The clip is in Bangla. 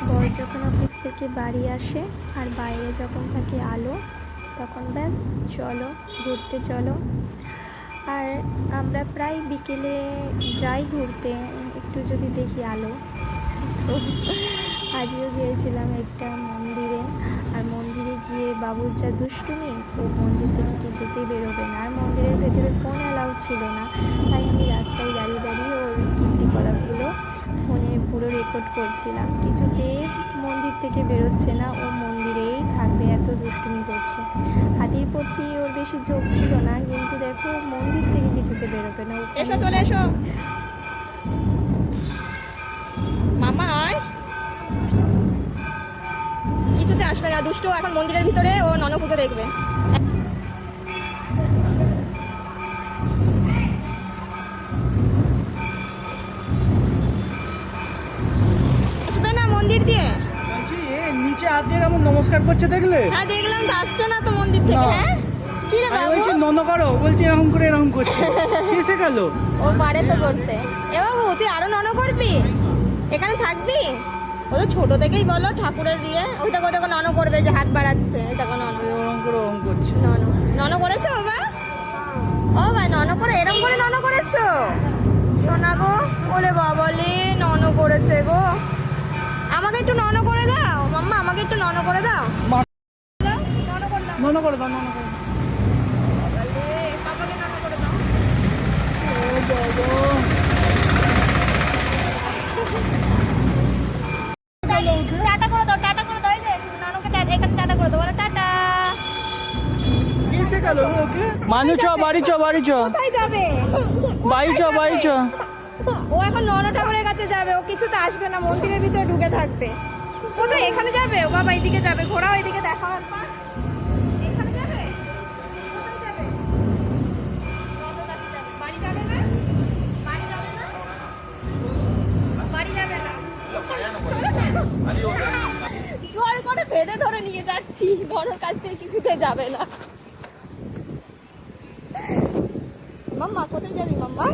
বর যখন অফিস থেকে বাড়ি আসে আর বাইরে যখন থাকে আলো, তখন ব্যাস চলো ঘুরতে চলো। আর আমরা প্রায় বিকেলে যাই ঘুরতে, একটু যদি দেখি আলো। তো আজও গিয়েছিলাম একটা মন্দিরে, আর মন্দিরে গিয়ে বাবুর যা দুষ্টুমি, ও মন্দির থেকে কিছুতেই বেরোবে না। আর মন্দিরের ভেতরে ফোন অ্যালাউ ছিল না, তাই আমি রাস্তায় দাঁড়িয়ে দাঁড়িয়ে ওর কীর্তিকলাপগুলো ফোনে পুরো রেকর্ড করছিলাম। কিছুতেই মন্দির থেকে বেরোচ্ছে না, ও মন্দিরেই থাকবে, এত দুষ্টুমি করছে। হাতির প্রতি ওর বেশি ঝোঁক ছিল না, কিন্তু দেখো মন্দির থেকে কিছুতে বেরোবে না। এসো, চলে এসো মামা, আয়। কিছুতে আসবে না, দুষ্ট এখন মন্দিরের ভিতরে, ও নন পুজো দেখবে। আসবে না মন্দির দিয়ে। নিচে হাত দিয়ে কেমন নমস্কার করছে দেখলে? হ্যাঁ দেখলাম, তো আসছে না তো মন্দির থেকে। হ্যাঁ কি রে বাবু? বলছি নন করো, বলছি এরকম করে এরকম করছে। কিসে গেল? ও পারে তো করতে। এ বাবু, তুই আরো নন করবি? এখানে থাকবি? ও তো ছোট থেকেই বলো ঠাকুরের দিয়ে। ওই দেখো দেখো নন করবে, যে হাত বাড়াচ্ছে, দেখো নন। এরকম করে ওরকম করছে। নন নন করেছো বাবা? ও ভাই, নন করে এরকম করে নন করেছো? সোনা গো, ওলে বাবালে নন করেছে গো। আমাকে একটু নন করে দাও মাম্মা, আমাকে একটু নন করে দাও। নন করে দাও, নন করে দাও, নন করে দাও। বাবালে, পাপাকে নন করে দাও। ও বাবা, টাটা করে দাও, টাটা করে দাও। এই যে ননকে টাটা, এখানে টাটা করে দাও, বলো টাটা। কিসে গেল ওকে? মানু চ, বাড়ি চ, বাড়ি চ, কোথায় যাবে? বাড়ি চ, বাড়ি চ। ও এখন নন ঠাকুরের কাছে যাবে, ও কিছুতে আসবে না, মন্দিরের ভিতরে ঢুকে থাকবে। কোথায়? এখানে যাবে? ও বাবা এইদিকে যাবে, ঘোরাও এইদিকে, দেখাও একবার। এখানে যাবে? কোথায় যাবে? ননর কাছে যাবে। বাড়ি যাবে না? বাড়ি যাবে না? বাড়ি যাবে না। চলো চলো, জোর করে বেঁধে ধরে নিয়ে যাচ্ছি, ননর কাছ থেকে কিছুতে যাবে না। মাম্মা কোথায় যাবি মাম্মা?